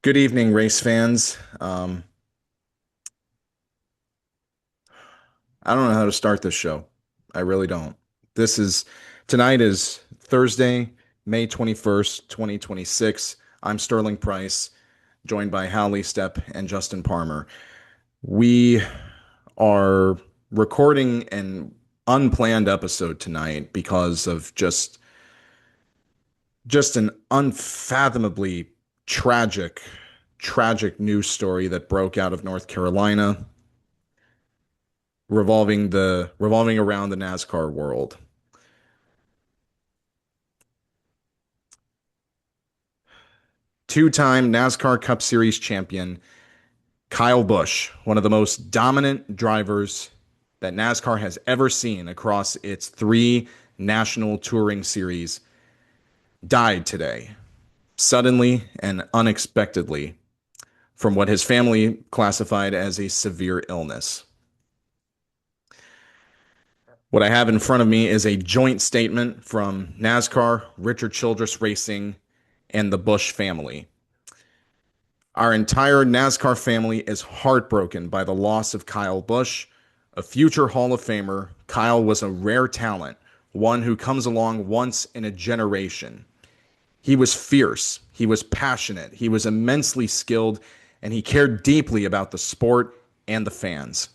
Good evening, race fans. I don't know how to start this show. I really don't. This is Tonight is Thursday, May 21st, 2026. I'm Sterling Price, joined by Hallie Stepp and Justin Palmer. We are recording an unplanned episode tonight because of just an unfathomably tragic, tragic news story that broke out of North Carolina revolving around the NASCAR world. Two-time NASCAR Cup Series champion Kyle Busch, one of the most dominant drivers that NASCAR has ever seen across its three national touring series, died today, suddenly and unexpectedly, from what his family classified as a severe illness. What I have in front of me is a joint statement from NASCAR, Richard Childress Racing, and the Busch family. Our entire NASCAR family is heartbroken by the loss of Kyle Busch, a future Hall of Famer. Kyle was a rare talent, one who comes along once in a generation. He was fierce, he was passionate, he was immensely skilled, and he cared deeply about the sport and the fans.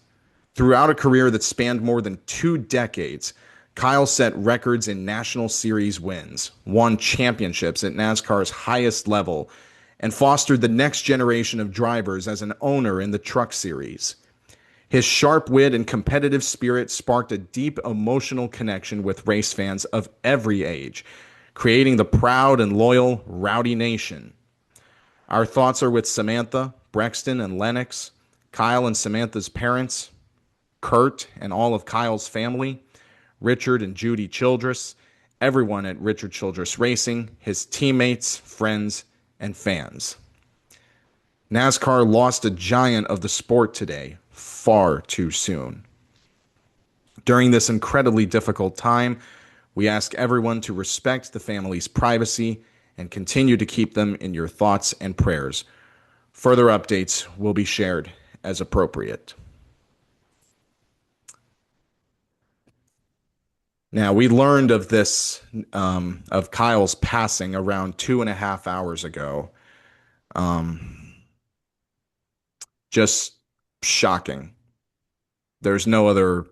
Throughout a career that spanned more than 2 decades, Kyle set records in National Series wins, won championships at NASCAR's highest level, and fostered the next generation of drivers as an owner in the Truck Series. His sharp wit and competitive spirit sparked a deep emotional connection with race fans of every age, creating the proud and loyal Rowdy Nation. Our thoughts are with Samantha, Brexton, and Lennox, Kyle and Samantha's parents, Kurt and all of Kyle's family, Richard and Judy Childress, everyone at Richard Childress Racing, his teammates, friends, and fans. NASCAR lost a giant of the sport today, far too soon. During this incredibly difficult time, we ask everyone to respect the family's privacy and continue to keep them in your thoughts and prayers. Further updates will be shared as appropriate. Now, we learned of of Kyle's passing around 2.5 hours ago. Um, just shocking. There's no other,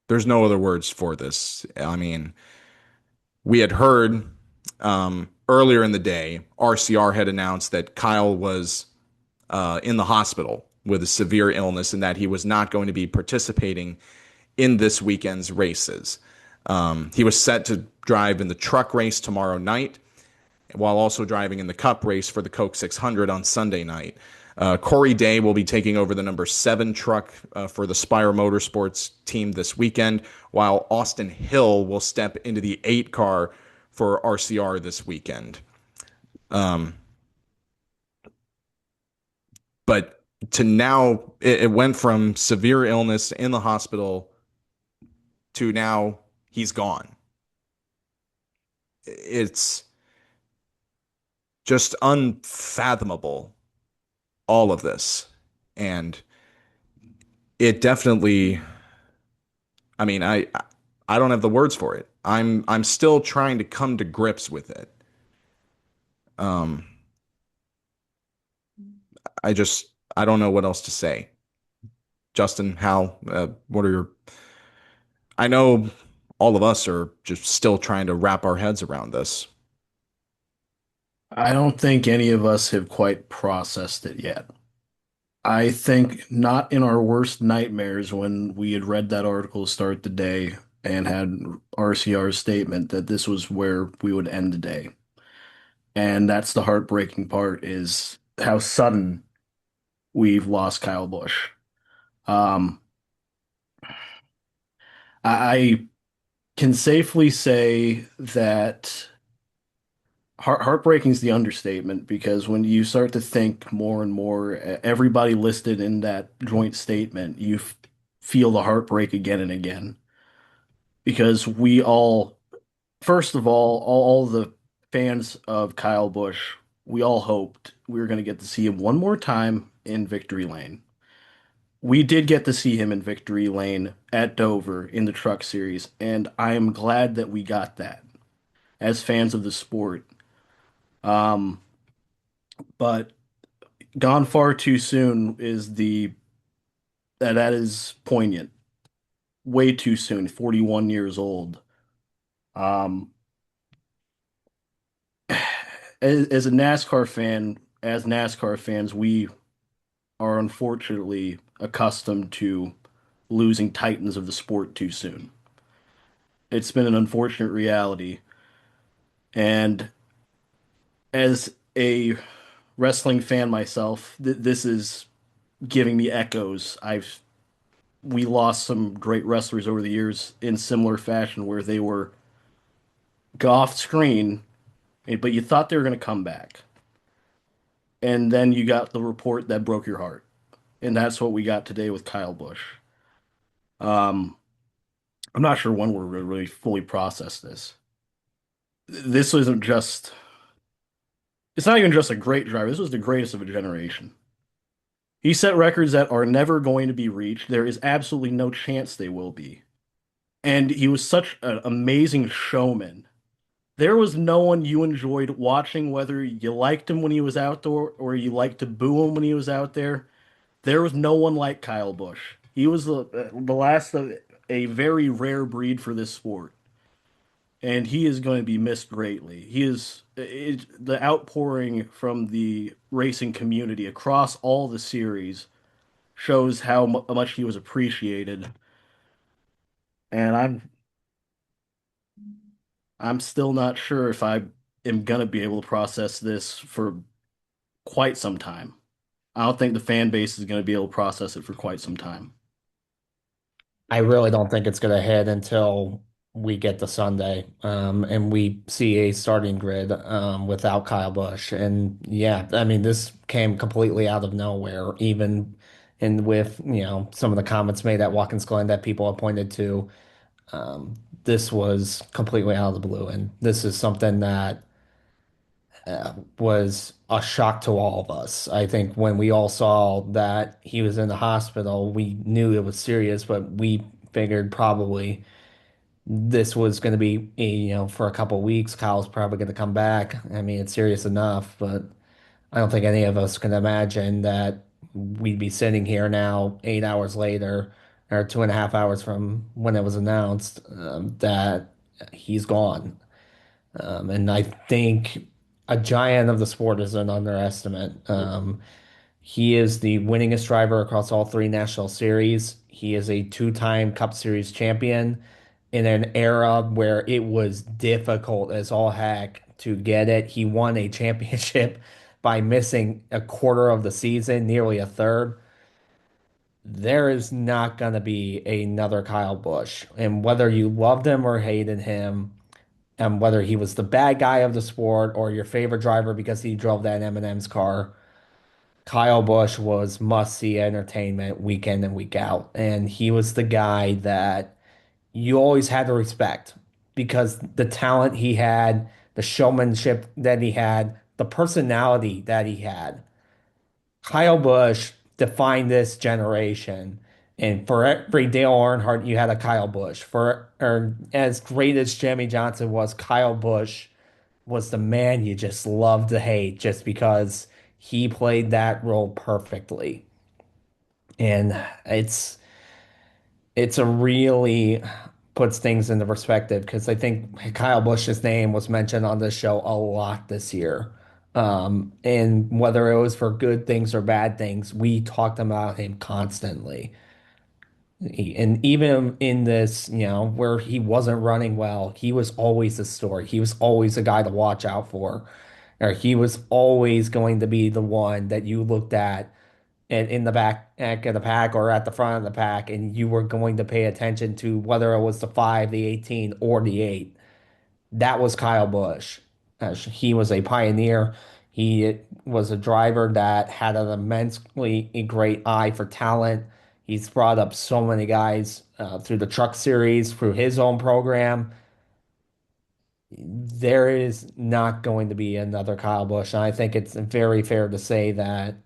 there's no other words for this. I mean, we had heard earlier in the day, RCR had announced that Kyle was in the hospital with a severe illness and that he was not going to be participating in this weekend's races. He was set to drive in the truck race tomorrow night, while also driving in the Cup race for the Coke 600 on Sunday night. Corey Day will be taking over the number 7 truck for the Spire Motorsports team this weekend, while Austin Hill will step into the 8 car for RCR this weekend. But to now, it went from severe illness in the hospital to now he's gone. It's just unfathomable, all of this. And it definitely, I mean, I don't have the words for it. I'm still trying to come to grips with it. Um, I just I don't know what else to say. Justin, Hal, what are your? I know all of us are just still trying to wrap our heads around this. I don't think any of us have quite processed it yet. I think not in our worst nightmares when we had read that article to start the day and had RCR's statement that this was where we would end the day. And that's the heartbreaking part is how sudden we've lost Kyle Busch. Um, I can safely say that heartbreaking is the understatement because when you start to think more and more, everybody listed in that joint statement, you feel the heartbreak again and again because we all, first of all the fans of Kyle Busch we all hoped we were going to get to see him one more time in victory lane. We did get to see him in victory lane at Dover in the Truck Series, and I am glad that we got that as fans of the sport. Um, but gone far too soon is that is poignant. Way too soon, 41 years old. Um, as a NASCAR fan, as NASCAR fans, we are unfortunately accustomed to losing titans of the sport too soon. It's been an unfortunate reality. And as a wrestling fan myself, this is giving me echoes. I've We lost some great wrestlers over the years in similar fashion where they were go off screen, but you thought they were going to come back. And then you got the report that broke your heart. And that's what we got today with Kyle Busch. Um, I'm not sure when we're going to really fully process this. This isn't just, it's not even just a great driver. This was the greatest of a generation. He set records that are never going to be reached. There is absolutely no chance they will be. And he was such an amazing showman. There was no one you enjoyed watching, whether you liked him when he was outdoor or you liked to boo him when he was out there. There was no one like Kyle Busch. He was the last of a very rare breed for this sport, and he is going to be missed greatly. The outpouring from the racing community across all the series shows how much he was appreciated, and I'm still not sure if I am gonna be able to process this for quite some time. I don't think the fan base is going to be able to process it for quite some time. I really don't think it's going to hit until we get to Sunday, and we see a starting grid without Kyle Busch. And yeah, I mean, this came completely out of nowhere, even and with, some of the comments made at Watkins Glen that people have pointed to. Um, this was completely out of the blue, and this is something that was a shock to all of us. I think when we all saw that he was in the hospital, we knew it was serious, but we figured probably this was going to be, for a couple of weeks. Kyle's probably going to come back. I mean, it's serious enough, but I don't think any of us can imagine that we'd be sitting here now 8 hours later, or 2.5 hours from when it was announced, that he's gone. And I think a giant of the sport is an underestimate. He is the winningest driver across all three national series. He is a two-time Cup Series champion in an era where it was difficult as all heck to get it. He won a championship by missing a quarter of the season, nearly a third. There is not going to be another Kyle Busch. And whether you loved him or hated him, and whether he was the bad guy of the sport or your favorite driver because he drove that M&M's car, Kyle Busch was must-see entertainment week in and week out. And he was the guy that you always had to respect because the talent he had, the showmanship that he had, the personality that he had. Kyle Busch defined this generation. And for every Dale Earnhardt, you had a Kyle Busch. For or as great as Jimmy Johnson was, Kyle Busch was the man you just loved to hate just because he played that role perfectly. And it's a really puts things into perspective because I think Kyle Busch's name was mentioned on this show a lot this year. And whether it was for good things or bad things, we talked about him constantly. And even in this, where he wasn't running well, he was always the story. He was always a guy to watch out for, or he was always going to be the one that you looked at and in the back of the pack or at the front of the pack, and you were going to pay attention to whether it was the 5, the 18, or the 8. That was Kyle Busch. He was a pioneer. He was a driver that had an immensely great eye for talent. He's brought up so many guys through the truck series, through his own program. there is not going to be another Kyle Busch. And I think it's very fair to say that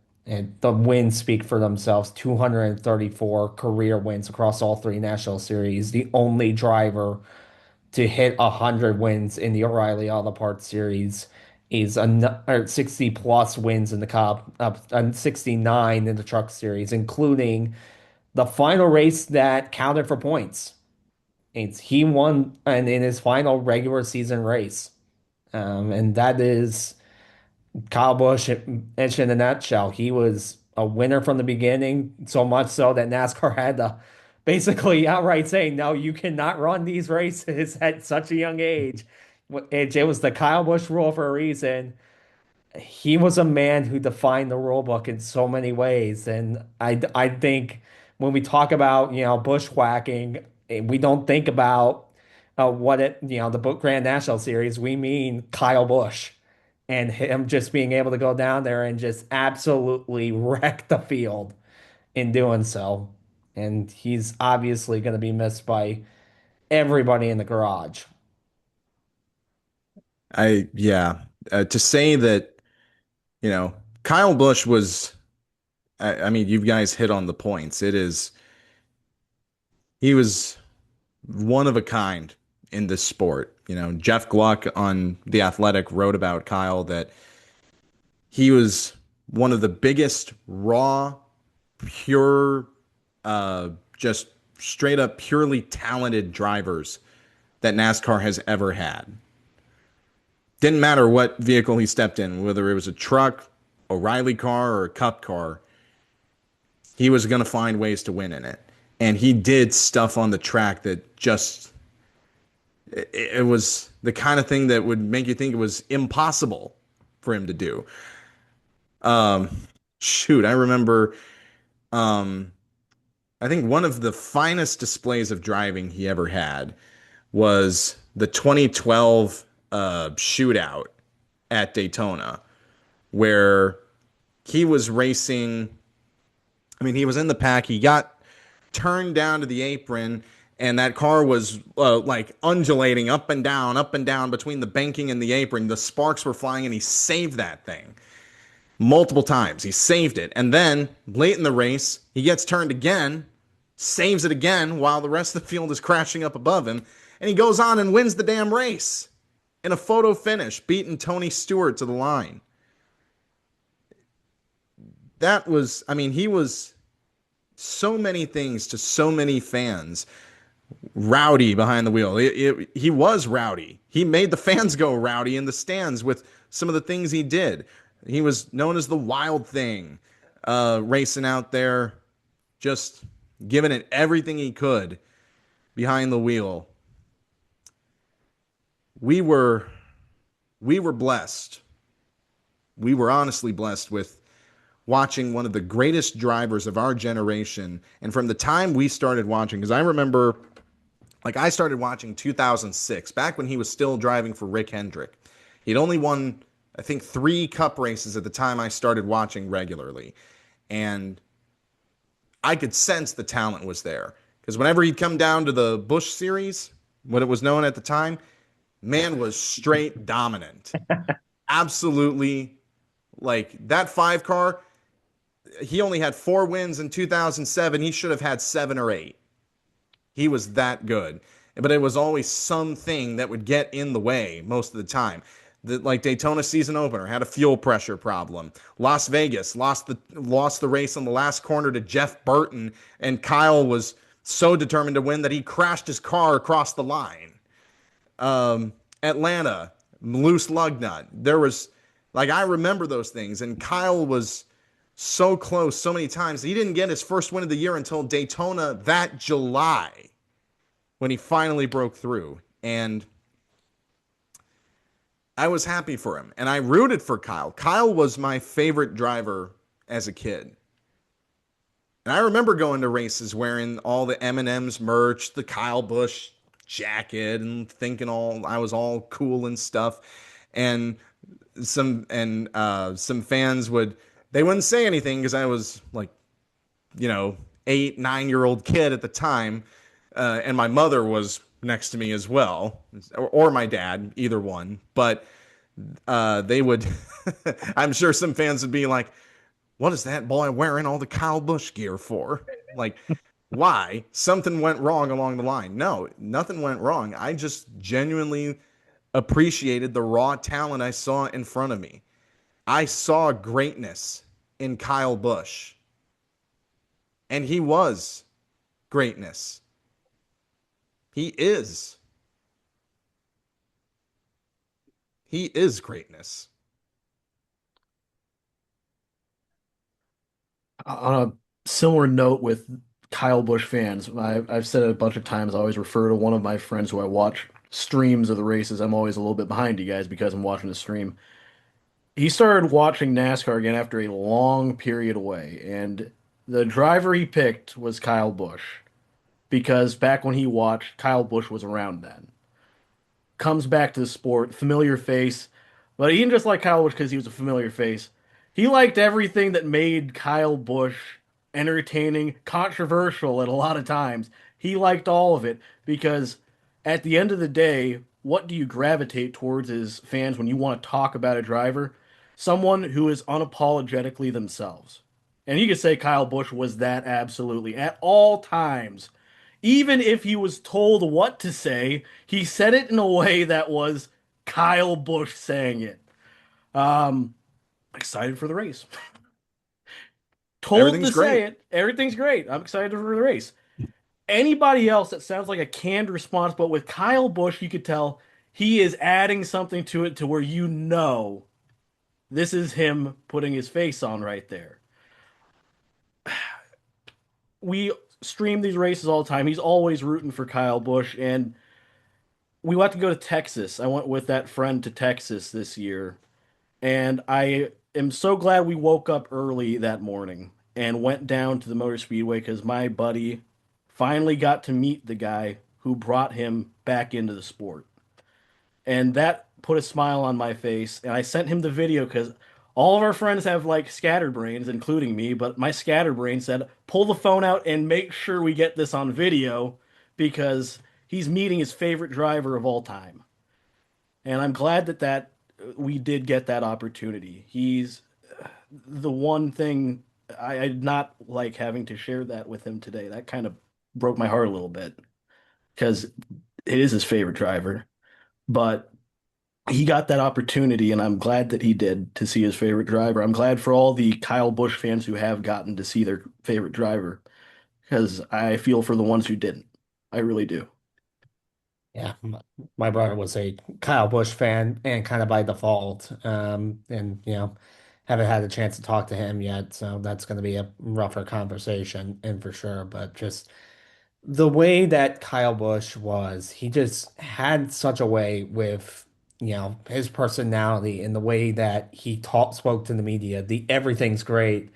the wins speak for themselves. 234 career wins across all three national series. The only driver to hit 100 wins in the O'Reilly Auto Parts series is or 60 plus wins in the Cup, and 69 in the Truck series, including the final race that counted for points. He won and in his final regular season race. And that is Kyle Busch etched in a nutshell. He was a winner from the beginning, so much so that NASCAR had to basically outright say, no, you cannot run these races at such a young age. It was the Kyle Busch rule for a reason. He was a man who defined the rule book in so many ways. And I think when we talk about, bushwhacking, we don't think about the Book Grand National Series. We mean Kyle Busch and him just being able to go down there and just absolutely wreck the field in doing so. And he's obviously going to be missed by everybody in the garage. Yeah, to say that, you know, Kyle Busch was, I mean, you guys hit on the points. He was one of a kind in this sport. Jeff Gluck on The Athletic wrote about Kyle that he was one of the biggest raw, pure, just straight up purely talented drivers that NASCAR has ever had. Didn't matter what vehicle he stepped in, whether it was a truck, O'Reilly car, or a Cup car, he was going to find ways to win in it. And he did stuff on the track that just, it was the kind of thing that would make you think it was impossible for him to do. Um, Shoot, I remember, um, I think one of the finest displays of driving he ever had was the 2012 shootout at Daytona, where he was racing. I mean, he was in the pack. He got turned down to the apron, and that car was like undulating up and down between the banking and the apron. The sparks were flying, and he saved that thing multiple times. He saved it. And then late in the race, he gets turned again, saves it again while the rest of the field is crashing up above him. And he goes on and wins the damn race in a photo finish, beating Tony Stewart to the line. That was, I mean, he was so many things to so many fans. Rowdy behind the wheel. He was rowdy. He made the fans go rowdy in the stands with some of the things he did. He was known as the Wild Thing, racing out there, just giving it everything he could behind the wheel. We were blessed. We were honestly blessed with watching one of the greatest drivers of our generation. And from the time we started watching, because I remember, like, I started watching 2006, back when he was still driving for Rick Hendrick. He'd only won, I think, 3 cup races at the time I started watching regularly. And I could sense the talent was there. Because whenever he'd come down to the Busch series, what it was known at the time, man was straight dominant. Absolutely. Like, that 5 car, he only had 4 wins in 2007. He should have had 7 or 8. He was that good. But it was always something that would get in the way most of the time. Like Daytona season opener, had a fuel pressure problem. Las Vegas lost the race on the last corner to Jeff Burton, and Kyle was so determined to win that he crashed his car across the line. Atlanta, loose lug nut. There was, like, I remember those things, and Kyle was so close so many times. He didn't get his first win of the year until Daytona that July, when he finally broke through. And I was happy for him, and I rooted for Kyle. Kyle was my favorite driver as a kid. And I remember going to races wearing all the M&M's merch, the Kyle Busch jacket, and thinking I was all cool and stuff. And some fans they wouldn't say anything because I was like, 8, 9-year-old kid at the time, and my mother was next to me as well, or my dad, either one. But they would, I'm sure some fans would be like, what is that boy wearing all the Kyle Busch gear for? Like, why? Something went wrong along the line. No, nothing went wrong. I just genuinely appreciated the raw talent I saw in front of me. I saw greatness in Kyle Busch, and he was greatness. He is. He is greatness. On a similar note with Kyle Busch fans, I've said it a bunch of times. I always refer to one of my friends who I watch streams of the races. I'm always a little bit behind you guys because I'm watching the stream. He started watching NASCAR again after a long period away, and the driver he picked was Kyle Busch because back when he watched, Kyle Busch was around then. Comes back to the sport, familiar face. But he didn't just like Kyle Busch because he was a familiar face. He liked everything that made Kyle Busch entertaining, controversial at a lot of times. He liked all of it because at the end of the day, what do you gravitate towards as fans when you want to talk about a driver? Someone who is unapologetically themselves. And you could say Kyle Busch was that absolutely at all times. Even if he was told what to say, he said it in a way that was Kyle Busch saying it. Um, Excited for the race. Told Everything's to say great. it. Everything's great. I'm excited for the race. Anybody else that sounds like a canned response, but with Kyle Busch, you could tell he is adding something to it to where you know this is him putting his face on right there. We stream these races all the time. He's always rooting for Kyle Busch, and we want to go to Texas. I went with that friend to Texas this year, and I am so glad we woke up early that morning and went down to the Motor Speedway because my buddy finally got to meet the guy who brought him back into the sport. And that put a smile on my face. And I sent him the video because all of our friends have like scatterbrains, including me, but my scatterbrain said, pull the phone out and make sure we get this on video because he's meeting his favorite driver of all time. And I'm glad that we did get that opportunity. He's the one thing I did not like having to share that with him today. That kind of broke my heart a little bit because it is his favorite driver. But he got that opportunity, and I'm glad that he did to see his favorite driver. I'm glad for all the Kyle Busch fans who have gotten to see their favorite driver because I feel for the ones who didn't. I really do. Yeah, my brother was a Kyle Busch fan and kind of by default. And haven't had a chance to talk to him yet, so that's going to be a rougher conversation, and for sure. But just the way that Kyle Busch was, he just had such a way with, his personality and the way that he spoke to the media, the everything's great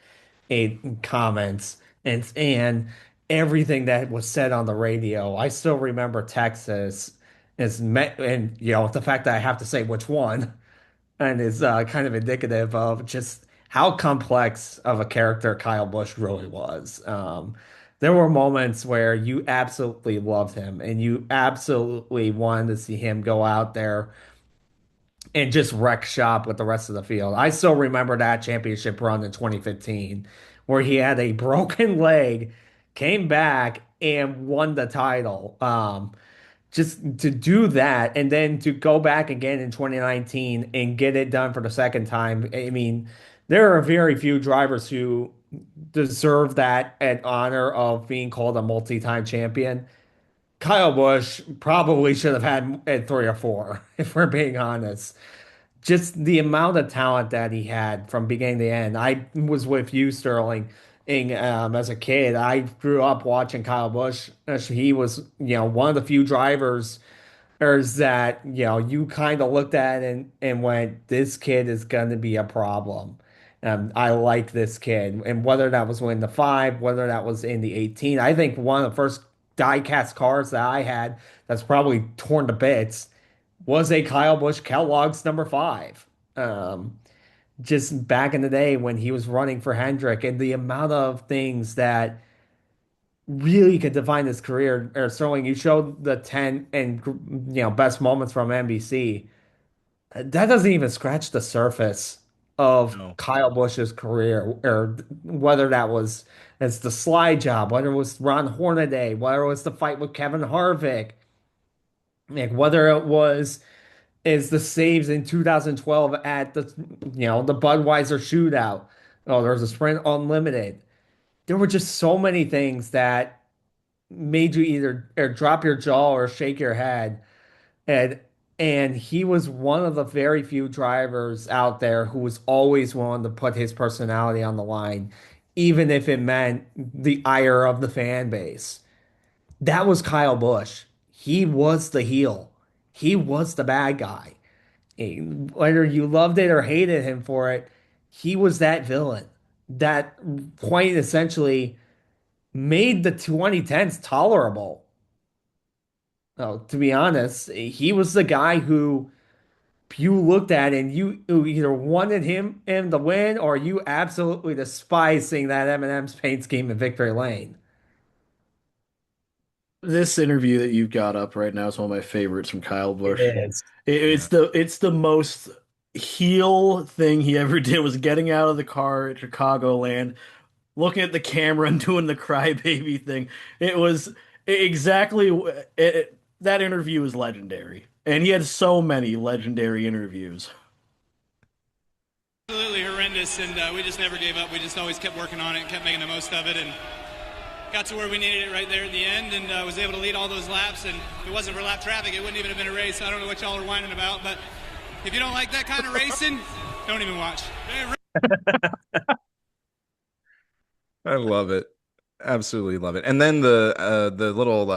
comments and everything that was said on the radio. I still remember Texas is met and the fact that I have to say which one and is kind of indicative of just how complex of a character Kyle Busch really was. There were moments where you absolutely loved him and you absolutely wanted to see him go out there and just wreck shop with the rest of the field. I still remember that championship run in 2015 where he had a broken leg, came back and won the title. Just to do that and then to go back again in 2019 and get it done for the second time. I mean, there are very few drivers who deserve that at honor of being called a multi-time champion. Kyle Busch probably should have had at 3 or 4, if we're being honest. Just the amount of talent that he had from beginning to end. I was with you, Sterling, as a kid. I grew up watching Kyle Busch. He was, one of the few drivers that, you kind of looked at and went, this kid is going to be a problem. I like this kid. And whether that was in the 5, whether that was in the 18, I think one of the first die-cast cars that I had that's probably torn to bits was a Kyle Busch Kellogg's number 5. Um, just back in the day when he was running for Hendrick and the amount of things that really could define his career. Or Sterling, you showed the 10 and best moments from NBC. That doesn't even scratch the surface of No. Kyle Busch's career, or whether that was it's the slide job, whether it was Ron Hornaday, whether it was the fight with Kevin Harvick, like whether it was is the saves in 2012 at the Budweiser shootout. Oh, there was a Sprint Unlimited. There were just so many things that made you either or drop your jaw or shake your head. And he was one of the very few drivers out there who was always willing to put his personality on the line, even if it meant the ire of the fan base. That was Kyle Busch. He was the heel. He was the bad guy. Whether you loved it or hated him for it, he was that villain that quite essentially made the 2010s tolerable. No, to be honest, he was the guy who you looked at and you either wanted him to win or you absolutely despised seeing that M&M's paint scheme in Victory Lane. This interview that you've got up right now is one of my favorites from Kyle It Busch. is. Yeah. It's the most heel thing he ever did was getting out of the car at Chicagoland, looking at the camera and doing the crybaby thing. It was exactly that interview is legendary, and he had so many legendary interviews. Absolutely horrendous, and we just never gave up. We just always kept working on it, kept making the most of it, and got to where we needed it right there at the end, and was able to lead all those laps. And if it wasn't for lap traffic, it wouldn't even have been a race. I don't know what y'all are whining about, but if you don't like that kind of racing, don't even watch. I love it. Absolutely love it. And then the little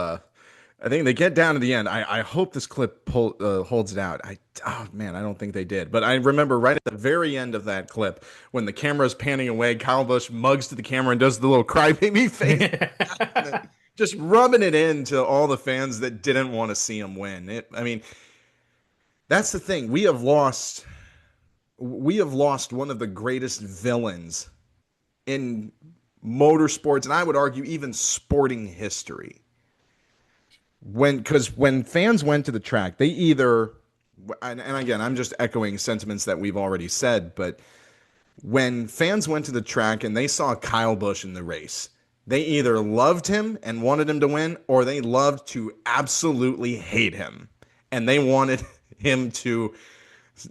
I think they get down to the end. I hope this clip holds it out. Oh man, I don't think they did. But I remember right at the very end of that clip when the camera's panning away, Kyle Busch mugs to the camera and does the little crybaby face, just rubbing it into all the fans that didn't want to see him win. I mean, that's the thing. We have lost one of the greatest villains in motorsports, and I would argue even sporting history. Because when fans went to the track, they either, and again, I'm just echoing sentiments that we've already said, but when fans went to the track and they saw Kyle Busch in the race, they either loved him and wanted him to win, or they loved to absolutely hate him. And they wanted him to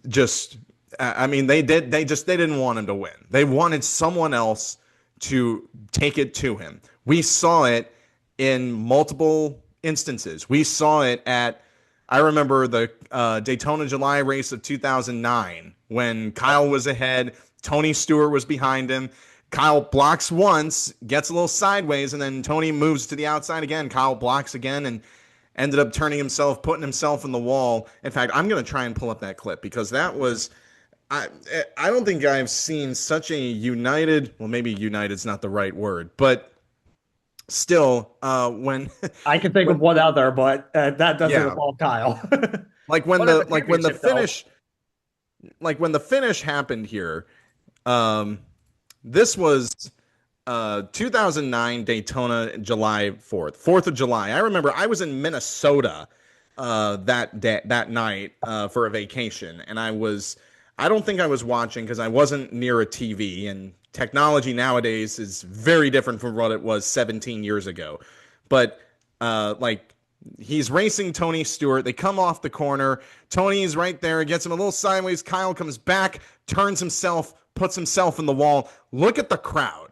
just, I mean, they didn't want him to win. They wanted someone else to take it to him. We saw it in multiple instances. We saw it I remember the Daytona July race of 2009 when Kyle was ahead, Tony Stewart was behind him. Kyle blocks once, gets a little sideways, and then Tony moves to the outside again. Kyle blocks again and ended up putting himself in the wall. In fact, I'm going to try and pull up that clip because that was, I don't think I've seen such a united, well, maybe united's not the right word, but still, when, I can think of when, one other, but that doesn't yeah, involve Kyle. like when What in the, the like when the championship, though? finish, like when the finish happened here, um, this was 2009 Daytona, July 4th, 4th of July. I remember I was in Minnesota that night for a vacation, and I don't think I was watching because I wasn't near a TV, and technology nowadays is very different from what it was 17 years ago. But like he's racing Tony Stewart. They come off the corner. Tony's right there, gets him a little sideways. Kyle comes back, turns himself, puts himself in the wall. Look at the crowd.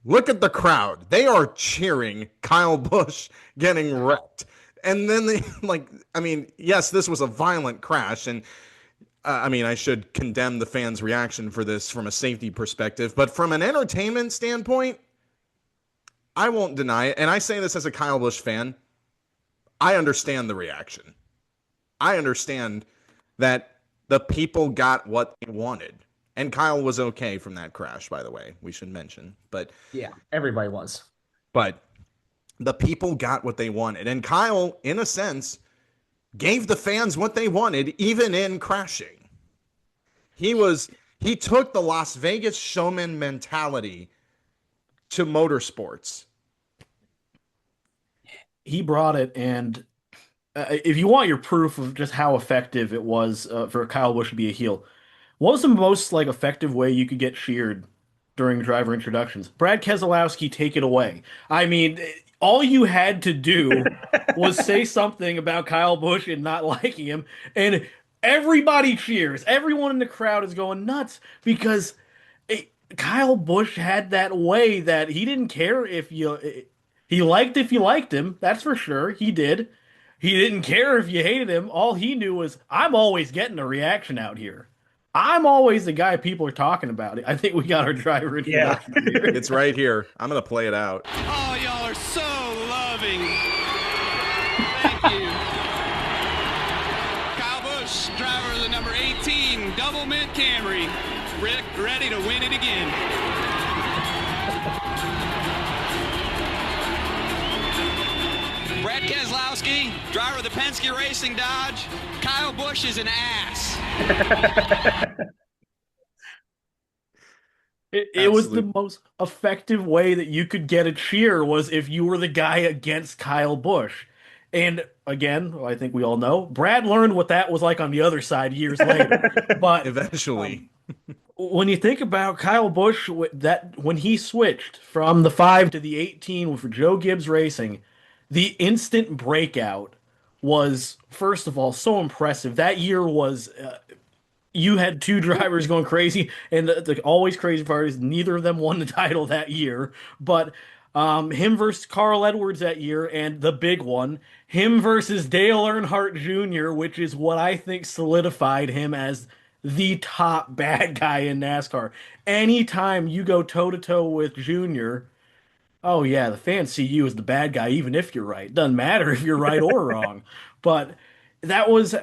Look at the crowd. They are cheering Kyle Busch getting wrecked. And then they, like, I mean, yes, this was a violent crash. And I mean, I should condemn the fans' reaction for this from a safety perspective. But from an entertainment standpoint, I won't deny it. And I say this as a Kyle Busch fan. I understand the reaction. I understand that the people got what they wanted. And Kyle was okay from that crash, by the way, we should mention. Yeah, everybody was. But the people got what they wanted. And Kyle, in a sense, gave the fans what they wanted, even in crashing. He took the Las Vegas showman mentality to motorsports. he brought it, and if you want your proof of just how effective it was for Kyle Busch to be a heel, what was the most like effective way you could get cheered during driver introductions? Brad Keselowski, take it away. I mean, all you had to do was say something about Kyle Busch and not liking him, and everybody cheers. Everyone in the crowd is going nuts because it, Kyle Busch had that way that he didn't care if he liked if you liked him. That's for sure. He did. He didn't care if you hated him. All he knew was I'm always getting a reaction out here. I'm always the guy people are talking about. I think we got our driver Yeah. introduction here. It's right here. I'm gonna play it out. Oh, y'all are so loving. Thank you. Kyle Busch, driver of the number 18 double mint Camry. Rick, ready to win it again. Brad Keselowski, driver of the Penske Racing Dodge. Kyle Busch is an ass. It was the Absolute. most effective way that you could get a cheer was if you were the guy against Kyle Busch. And again, I think we all know, Brad learned what that was like on the other side years later. But Eventually. when you think about Kyle Busch, that when he switched from the 5 to the 18 for Joe Gibbs Racing, the instant breakout was, first of all, so impressive. That year was you had two drivers going crazy, and the always crazy part is neither of them won the title that year. But him versus Carl Edwards that year, and the big one, him versus Dale Earnhardt Jr., which is what I think solidified him as the top bad guy in NASCAR. Anytime you go toe to toe with Jr., oh yeah, the fans see you as the bad guy, even if you're right. Doesn't matter if you're right or wrong. But that was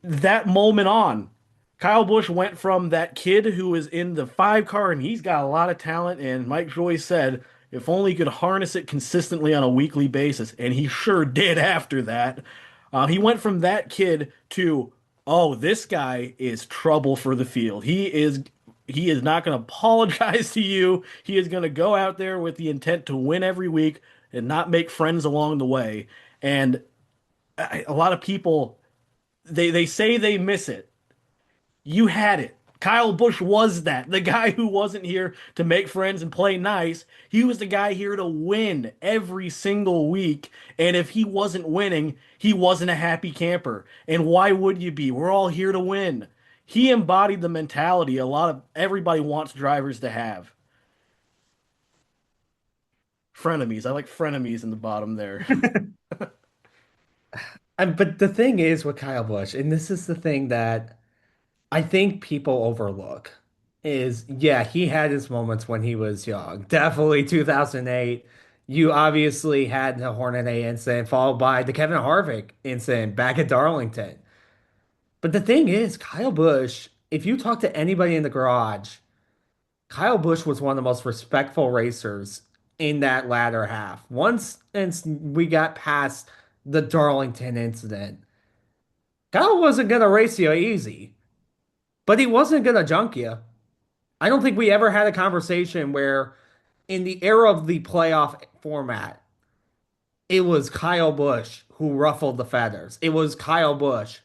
that moment on. Kyle Busch went from that kid who was in the 5 car, and he's got a lot of talent. And Mike Joy said, if only he could harness it consistently on a weekly basis, and he sure did after that. He went from that kid to, oh, this guy is trouble for the field. He is not going to apologize to you. He is going to go out there with the intent to win every week and not make friends along the way. And a lot of people they say they miss it. You had it. Kyle Busch was that. The guy who wasn't here to make friends and play nice. He was the guy here to win every single week. And if he wasn't winning, he wasn't a happy camper. And why would you be? We're all here to win. He embodied the mentality a lot of everybody wants drivers to have. Frenemies. I like frenemies in the bottom there. But the thing is with Kyle Busch, and this is the thing that I think people overlook, is yeah, he had his moments when he was young. Definitely 2008. You obviously had the Hornet A incident, followed by the Kevin Harvick incident back at Darlington. But the thing is, Kyle Busch, if you talk to anybody in the garage, Kyle Busch was one of the most respectful racers in that latter half. Once and we got past the Darlington incident, Kyle wasn't gonna race you easy, but he wasn't gonna junk you. I don't think we ever had a conversation where, in the era of the playoff format, it was Kyle Busch who ruffled the feathers. It was Kyle Busch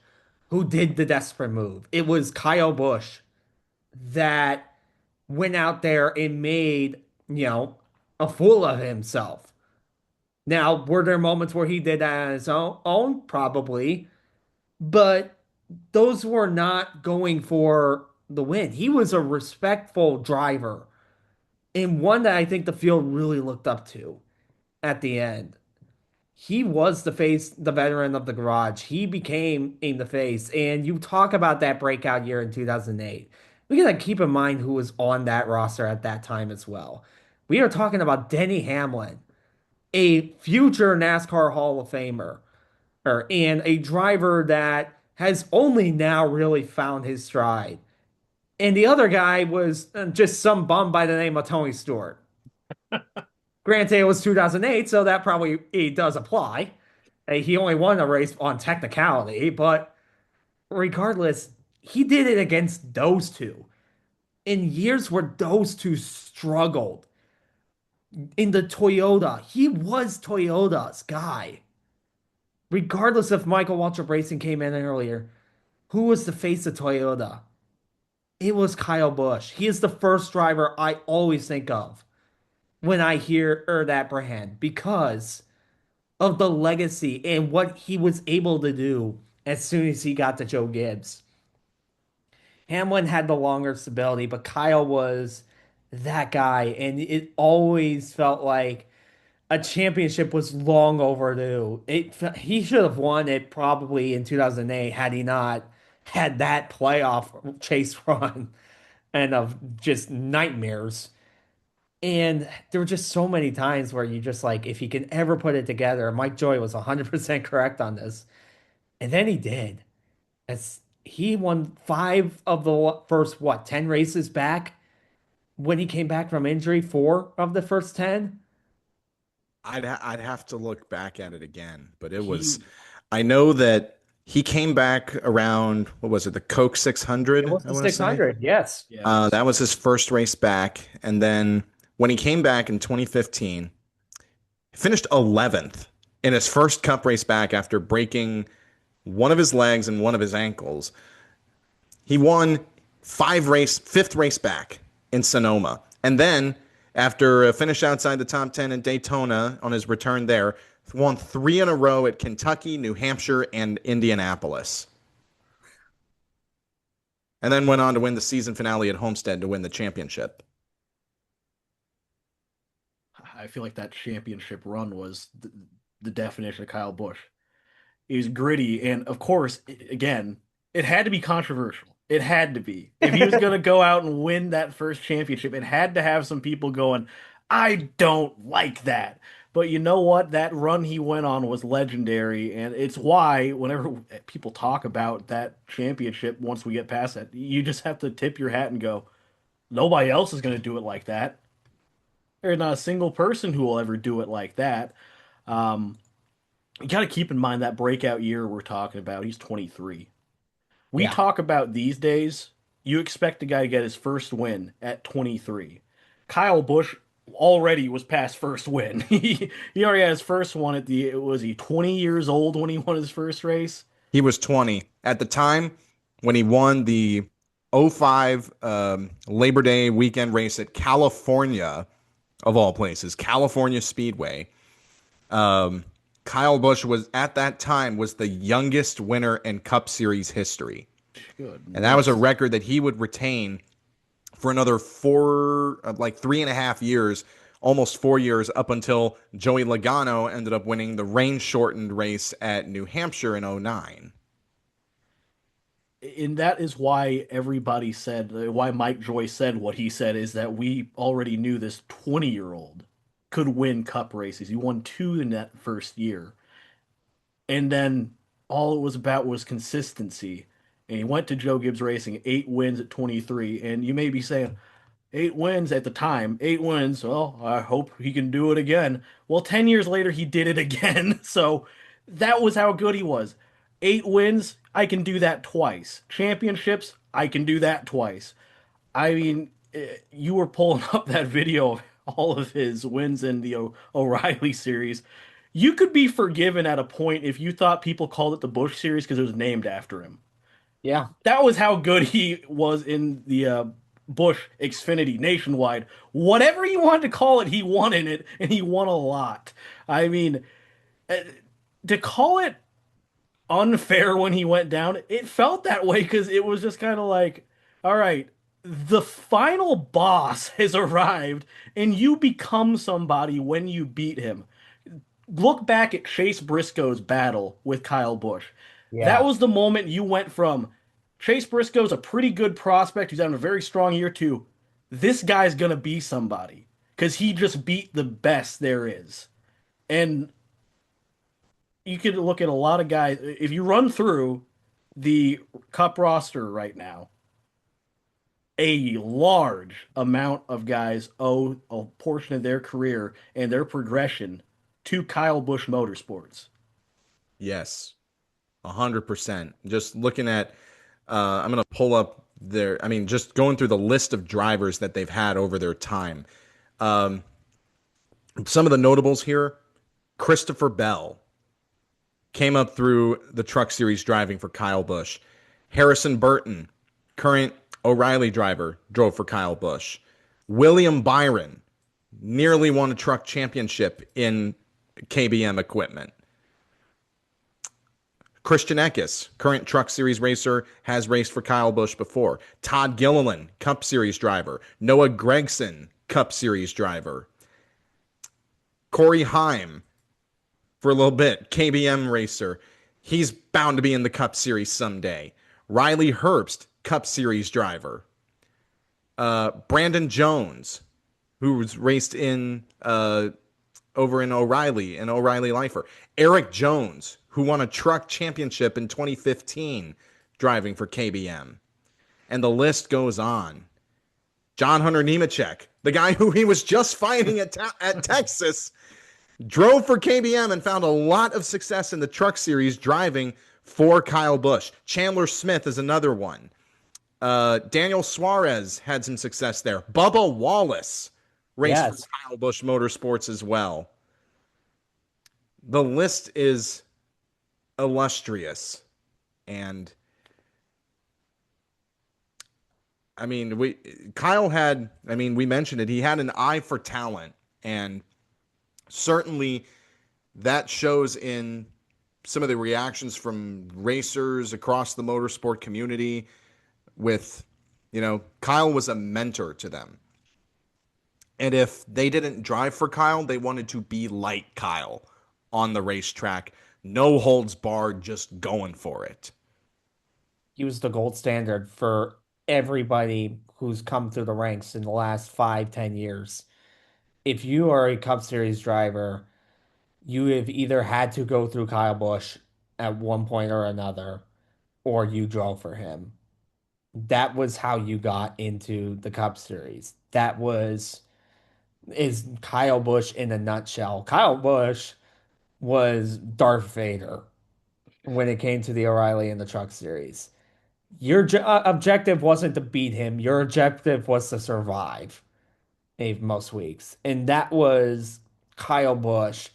who did the desperate move. It was Kyle Busch that went out there and made, a fool of himself. Now, were there moments where he did that on his own? Probably. But those were not going for the win. He was a respectful driver and one that I think the field really looked up to at the end. He was the face, the veteran of the garage. He became in the face. And you talk about that breakout year in 2008. We gotta keep in mind who was on that roster at that time as well. We are talking about Denny Hamlin, a future NASCAR Hall of Famer, and a driver that has only now really found his stride. And the other guy was just some bum by the name of Tony Stewart. Granted, it was 2008, so that probably it does apply. He only won a race on technicality, but regardless, he did it against those two in years where those two struggled. In the Toyota, he was Toyota's guy. regardless if Michael Waltrip Racing came in earlier, who was the face of Toyota? It was Kyle Busch. He is the first driver I always think of when I hear that brand because of the legacy and what he was able to do as soon as he got to Joe Gibbs. Hamlin had the longer stability, but Kyle was that guy, and it always felt like a championship was long overdue. He should have won it probably in 2008 had he not had that playoff chase run and of just nightmares. And there were just so many times where you just like, if he can ever put it together, Mike Joy was 100% correct on this. And then he did. As he won five of the first, what, 10 races back when he came back from injury, four of the first 10. I'd have to look back at it again, but it He was. I know that he came back around, what was it, the Coke It 600, was I the want to say. 600. Yes. That Yes. was his first race back, and then when he came back in 2015, he finished 11th in his first Cup race back after breaking one of his legs and one of his ankles. He won fifth race back in Sonoma. And then, after a finish outside the top 10 in Daytona on his return there, won three in a row at Kentucky, New Hampshire, and Indianapolis. And then went on to win the season finale at Homestead to win the championship. I feel like that championship run was the definition of Kyle Busch. He was gritty, and of course, again, it had to be controversial. It had to be. If he was going to go out and win that first championship, it had to have some people going, I don't like that. But you know what? That run he went on was legendary, and it's why whenever people talk about that championship, once we get past that, you just have to tip your hat and go, nobody else is going to do it like that. There's not a single person who will ever do it like that. Um, you got to keep in mind that breakout year we're talking about. He's 23. We Yeah. talk about these days, you expect a guy to get his first win at 23. Kyle Busch already was past first win. He already had his first one at was he 20 years old when he won his first race? He was 20 at the time when he won the '05 Labor Day weekend race at California, of all places, California Speedway. Um, Kyle Busch was at that time was the youngest winner in Cup Series history, and that was a Goodness. record that he would retain for another like 3.5 years, almost 4 years, up until Joey Logano ended up winning the rain shortened race at New Hampshire in '09. And that is why everybody said, why Mike Joy said what he said is that we already knew this 20-year-old could win cup races. He won two in that first year. And then all it was about was consistency. And he went to Joe Gibbs Racing, 8 wins at 23. And you may be saying, 8 wins at the time, 8 wins. Well, I hope he can do it again. Well, 10 years later, he did it again. So that was how good he was. 8 wins, I can do that twice. Championships, I can do that twice. I mean, you were pulling up that video of all of his wins in the O'Reilly series. You could be forgiven at a point if you thought people called it the Busch series because it was named after him. Yeah. That was how good he was in the Busch Xfinity Nationwide. Whatever you wanted to call it, he won in it, and he won a lot. I mean, uh, to call it unfair when he went down, it felt that way because it was just kind of like, all right, the final boss has arrived, and you become somebody when you beat him. Look back at Chase Briscoe's battle with Kyle Busch. That Yeah. was the moment you went from Chase Briscoe's a pretty good prospect who's having a very strong year to this guy's gonna be somebody because he just beat the best there is. And you could look at a lot of guys. If you run through the Cup roster right now, a large amount of guys owe a portion of their career and their progression to Kyle Busch Motorsports. Yes, 100%. Just looking at, I'm going to pull up I mean, just going through the list of drivers that they've had over their time. Um, some of the notables here: Christopher Bell, came up through the Truck Series driving for Kyle Busch. Harrison Burton, current O'Reilly driver, drove for Kyle Busch. William Byron nearly won a truck championship in KBM equipment. Christian Eckes, current Truck Series racer, has raced for Kyle Busch before. Todd Gilliland, Cup Series driver. Noah Gregson, Cup Series driver. Corey Heim, for a little bit, KBM racer. He's bound to be in the Cup Series someday. Riley Herbst, Cup Series driver. Brandon Jones, who's raced in over in O'Reilly and O'Reilly Lifer. Eric Jones, who won a truck championship in 2015 driving for KBM. And the list goes on. John Hunter Nemechek, the guy who he was just fighting at Texas, drove for KBM and found a lot of success in the Truck Series driving for Kyle Busch. Chandler Smith is another one. Daniel Suarez had some success there. Bubba Wallace raced for Yes. Kyle Busch Motorsports as well. The list is illustrious. And I mean, we mentioned it. He had an eye for talent, and certainly that shows in some of the reactions from racers across the motorsport community with, Kyle was a mentor to them. And if they didn't drive for Kyle, they wanted to be like Kyle on the racetrack. No holds barred, just going for it. He was the gold standard for everybody who's come through the ranks in the last 5, 10 years. If you are a Cup Series driver, you have either had to go through Kyle Busch at one point or another, or you drove for him. That was how you got into the Cup Series. That was is Kyle Busch in a nutshell. Kyle Busch was Darth Vader when it came to the O'Reilly and the Truck Series. Your objective wasn't to beat him. Your objective was to survive most weeks. And that was Kyle Busch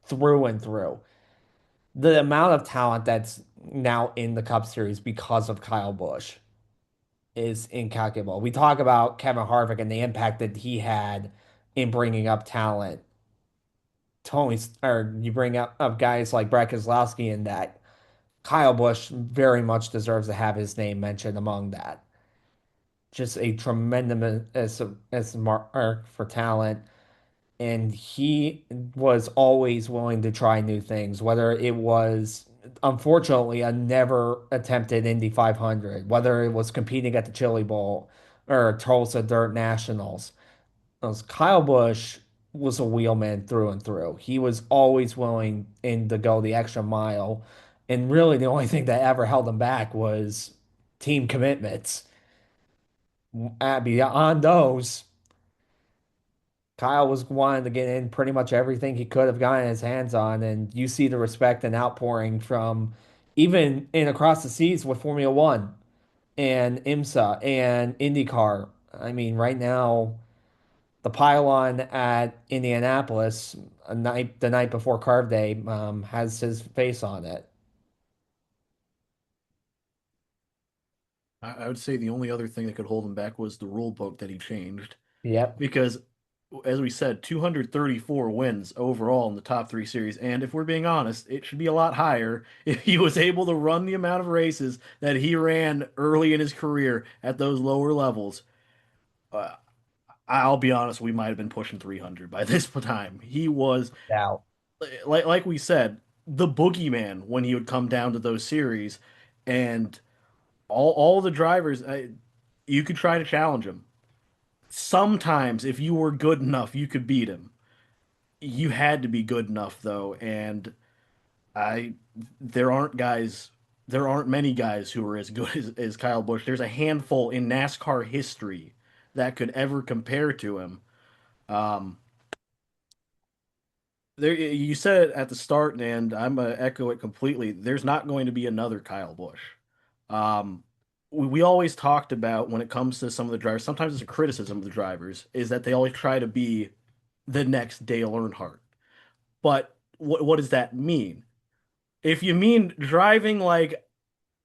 through and through. The amount of talent that's now in the Cup Series because of Kyle Busch is incalculable. We talk about Kevin Harvick and the impact that he had in bringing up talent. Or you bring up guys like Brad Keselowski and that. Kyle Busch very much deserves to have his name mentioned among that. Just a tremendous as mark for talent, and he was always willing to try new things, whether it was unfortunately a never attempted Indy 500, whether it was competing at the Chili Bowl or Tulsa Dirt Nationals. Kyle Busch was a wheelman through and through. He was always willing in to go the extra mile, and really the only thing that ever held him back was team commitments. Beyond those, Kyle was wanting to get in pretty much everything he could have gotten his hands on, and you see the respect and outpouring from even in across the seas with Formula One and IMSA and IndyCar. I mean, right now, the pylon at Indianapolis, the night before Carb Day, has his face on it. I would say the only other thing that could hold him back was the rule book that he changed. Yep. Because, as we said, 234 wins overall in the top three series. And if we're being honest, it should be a lot higher if he was able to run the amount of races that he ran early in his career at those lower levels. Uh, I'll be honest, we might have been pushing 300 by this time. He was, Doubt. like we said, the boogeyman when he would come down to those series. And all the drivers, you could try to challenge him. Sometimes, if you were good enough, you could beat him. You had to be good enough, though, and I there aren't guys, there aren't many guys who are as good as Kyle Busch. There's a handful in NASCAR history that could ever compare to him. Um, there, you said it at the start, and I'm gonna echo it completely. There's not going to be another Kyle Busch. Um, we always talked about when it comes to some of the drivers, sometimes it's a criticism of the drivers, is that they always try to be the next Dale Earnhardt. But what does that mean? If you mean driving like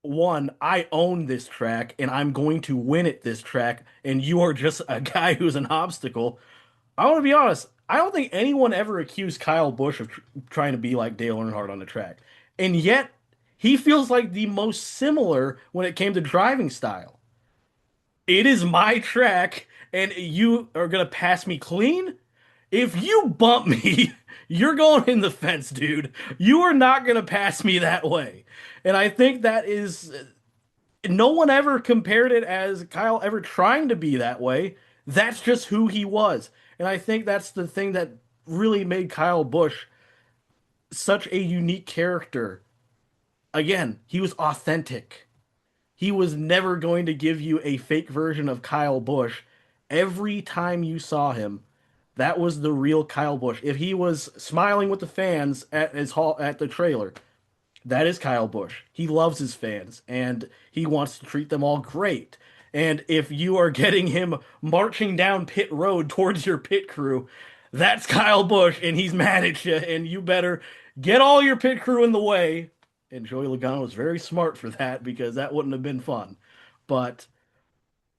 one, I own this track and I'm going to win at this track, and you are just a guy who's an obstacle. I want to be honest. I don't think anyone ever accused Kyle Busch of trying to be like Dale Earnhardt on the track. And yet, he feels like the most similar when it came to driving style. It is my track, and you are going to pass me clean? If you bump me, you're going in the fence, dude. You are not going to pass me that way. And I think that is no one ever compared it as Kyle ever trying to be that way. That's just who he was. And I think that's the thing that really made Kyle Busch such a unique character. Again, he was authentic. He was never going to give you a fake version of Kyle Busch. Every time you saw him, that was the real Kyle Busch. If he was smiling with the fans at his hall at the trailer, that is Kyle Busch. He loves his fans and he wants to treat them all great. And if you are getting him marching down pit road towards your pit crew, that's Kyle Busch and he's mad at you. And you better get all your pit crew in the way. And Joey Logano was very smart for that because that wouldn't have been fun. But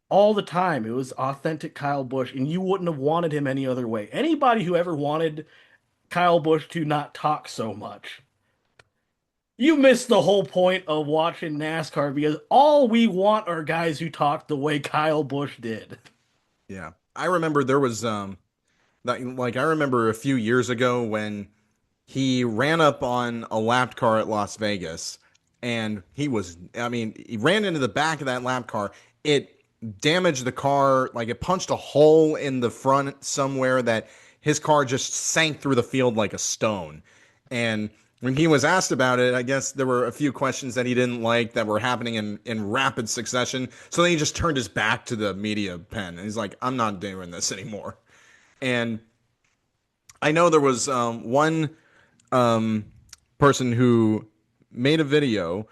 all the time, it was authentic Kyle Busch, and you wouldn't have wanted him any other way. Anybody who ever wanted Kyle Busch to not talk so much, you missed the whole point of watching NASCAR because all we want are guys who talk the way Kyle Busch did. Yeah. I remember there was like I remember a few years ago when he ran up on a lap car at Las Vegas and he ran into the back of that lap car. It damaged the car, like it punched a hole in the front somewhere that his car just sank through the field like a stone. And when he was asked about it, I guess there were a few questions that he didn't like that were happening in rapid succession. So then he just turned his back to the media pen and he's like, I'm not doing this anymore. And I know there was one um, person who made a video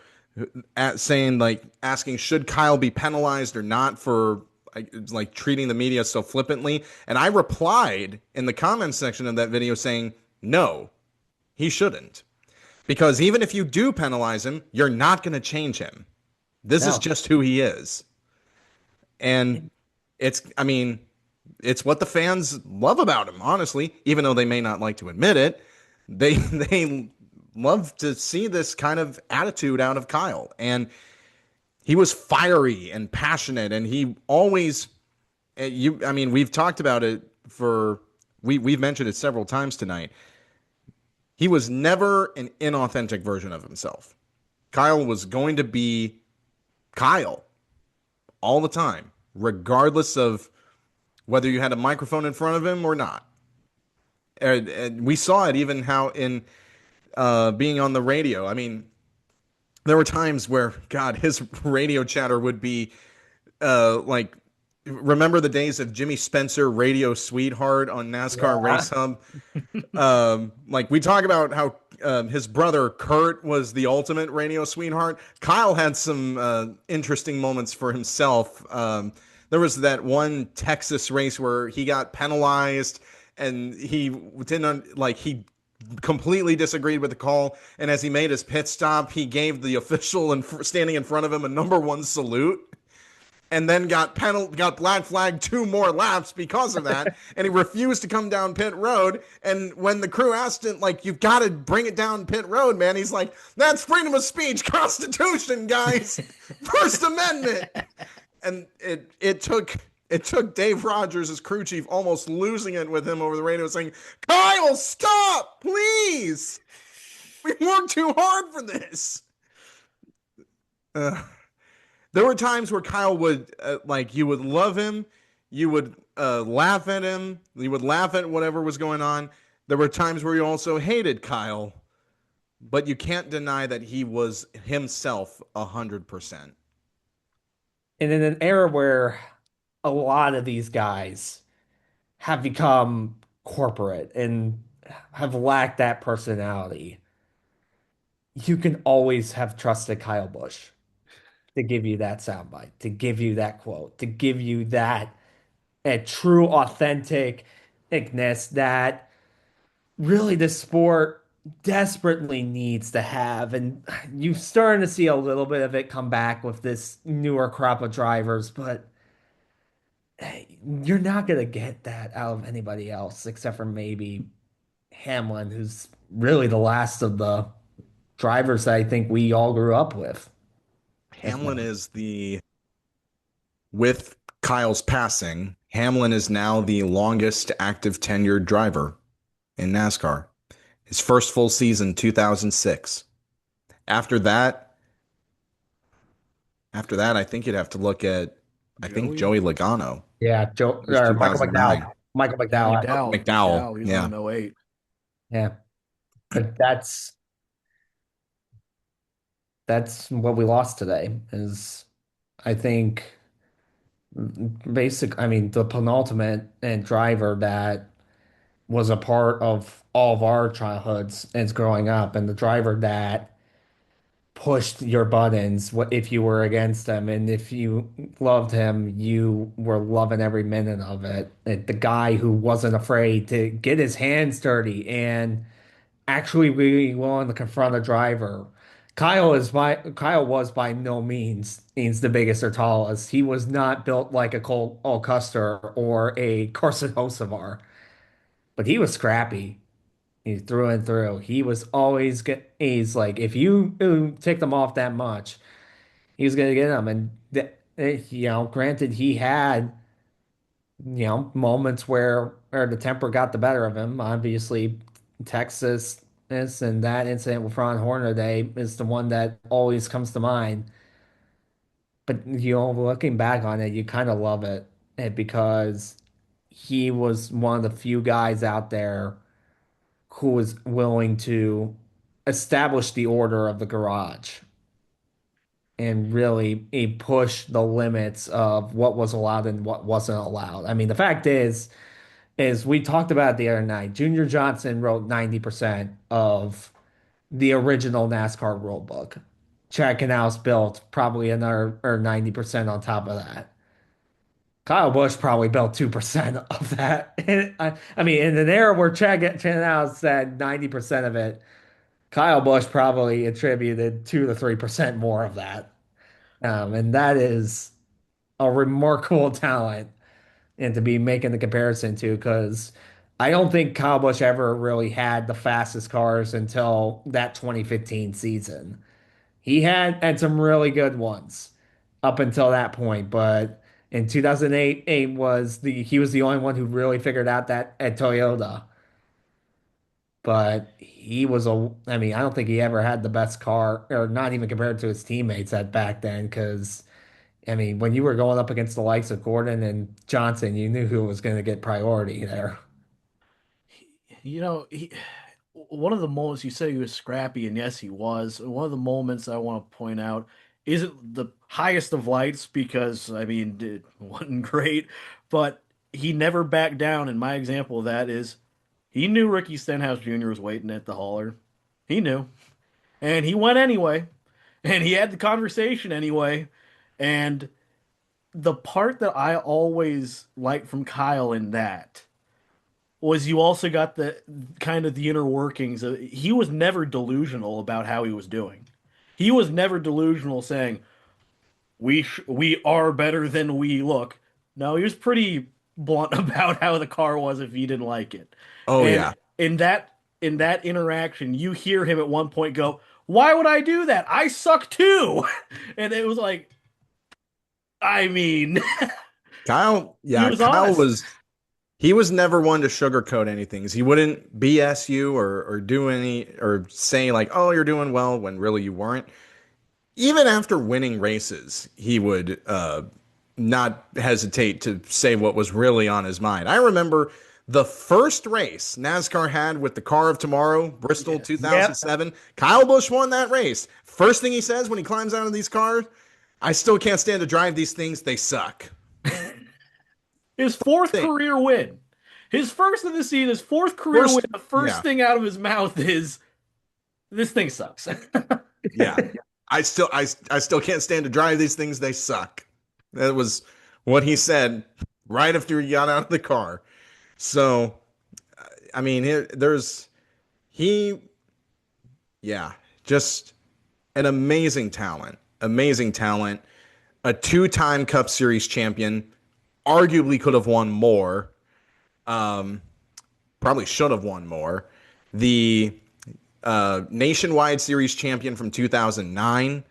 at saying like asking should Kyle be penalized or not for like treating the media so flippantly, and I replied in the comments section of that video saying no, he shouldn't, because even if you do penalize him, you're not going to change him. This is No. just who he is, and it's what the fans love about him, honestly, even though they may not like to admit it. They love to see this kind of attitude out of Kyle. And he was fiery and passionate, and he always we've talked about it for we've mentioned it several times tonight. He was never an inauthentic version of himself. Kyle was going to be Kyle all the time, regardless of whether you had a microphone in front of him or not. And we saw it even how in being on the radio. I mean, there were times where, God, his radio chatter would be like, remember the days of Jimmy Spencer, Radio Sweetheart on NASCAR Yeah. Race Hub? Like we talk about how his brother Kurt was the ultimate radio sweetheart. Kyle had some interesting moments for himself. There was that one Texas race where he got penalized and he didn't like he completely disagreed with the call, and as he made his pit stop, he gave the official and standing in front of him a number one salute, and then got black flagged 2 more laps because of that, and he refused to come down pit road. And when the crew asked him, like, you've got to bring it down pit road, man, he's like, that's freedom of speech, Constitution, guys, First Amendment. And it took Dave Rogers, his crew chief, almost losing it with him over the radio, saying, Kyle, stop, please. We worked too hard for this. There were times where Kyle would, you would love him, you would laugh at him, you would laugh at whatever was going on. There were times where you also hated Kyle, but you can't deny that he was himself 100%. And in an era where a lot of these guys have become corporate and have lacked that personality, you can always have trusted Kyle Busch to give you that soundbite, to give you that quote, to give you that a true authenticness that really the sport desperately needs to have, and you're starting to see a little bit of it come back with this newer crop of drivers, but you're not going to get that out of anybody else except for maybe Hamlin, who's really the last of the drivers that I think we all grew up with. If Hamlin is with Kyle's passing, Hamlin is now the longest active tenured driver in NASCAR. His first full season, 2006. After that, I think you'd have to look at, I think Joey? Joey Logano. Yeah, Joe It was or Michael 2009. McDowell. Michael Yeah, McDowell. McDowell. McDowell, he's Yeah. on 08. Yeah, but that's what we lost today. Is I think I mean, the penultimate and driver that was a part of all of our childhoods as growing up, and the driver that pushed your buttons if you were against him, and if you loved him, you were loving every minute of it. The guy who wasn't afraid to get his hands dirty and actually really willing to confront a driver. Kyle was by no means the biggest or tallest. He was not built like a Cole Custer or a Carson Hocevar, but he was scrappy. He's through and through. He was always get. He's like, if you take them off that much, he was gonna get them. And granted, he had moments where the temper got the better of him. Obviously, Texas this and that incident with Ron Hornaday is the one that always comes to mind. But looking back on it, you kind of love it, because he was one of the few guys out there who was willing to establish the order of the garage and really he pushed the limits of what was allowed and what wasn't allowed. I mean, the fact is we talked about it the other night. Junior Johnson wrote 90% of the original NASCAR rule book. Chad Canals built probably another or 90% on top of that. Kyle Busch probably built 2% of that. I mean, in an era where Chad Canals said 90% of it, Kyle Busch probably attributed 2 to 3% more of that. And that is a remarkable talent and to be making the comparison to, because I don't think Kyle Busch ever really had the fastest cars until that 2015 season. He had some really good ones up until that point, but in 2008, he was the only one who really figured out that at Toyota. But I mean, I don't think he ever had the best car, or not even compared to his teammates at back then, because I mean, when you were going up against the likes of Gordon and Johnson, you knew who was going to get priority there. You know, one of the moments you said he was scrappy, and yes, he was. One of the moments I want to point out isn't the highest of lights because, I mean, it wasn't great, but he never backed down. And my example of that is he knew Ricky Stenhouse Jr. was waiting at the hauler. He knew. And he went anyway. And he had the conversation anyway. And the part that I always liked from Kyle in that was you also got the kind of the inner workings of, he was never delusional about how he was doing. He was never delusional saying we are better than we look. No, he was pretty blunt about how the car was if he didn't like it. Oh And yeah. in that interaction, you hear him at one point go, "Why would I do that? I suck too." And it was like, I mean, he was Kyle honest. he was never one to sugarcoat anything. He wouldn't BS you or do any or say like, "Oh, you're doing well," when really you weren't. Even after winning races, he would not hesitate to say what was really on his mind. I remember the first race NASCAR had with the car of tomorrow, Bristol Yes. Yep. 2007. Kyle Busch won that race. First thing he says when he climbs out of these cars, I still can't stand to drive these things. They suck. His fourth Thing. career win. His first of the season, his fourth career win. First, The first yeah, thing out of his mouth is, "This thing sucks." yeah. I still can't stand to drive these things. They suck. That was what he said right after he got out of the car. So, I mean, he Yeah, just an amazing talent. Amazing talent. A two-time Cup Series champion. Arguably could have won more. Um, Probably should have won more. The Nationwide Series champion from 2009.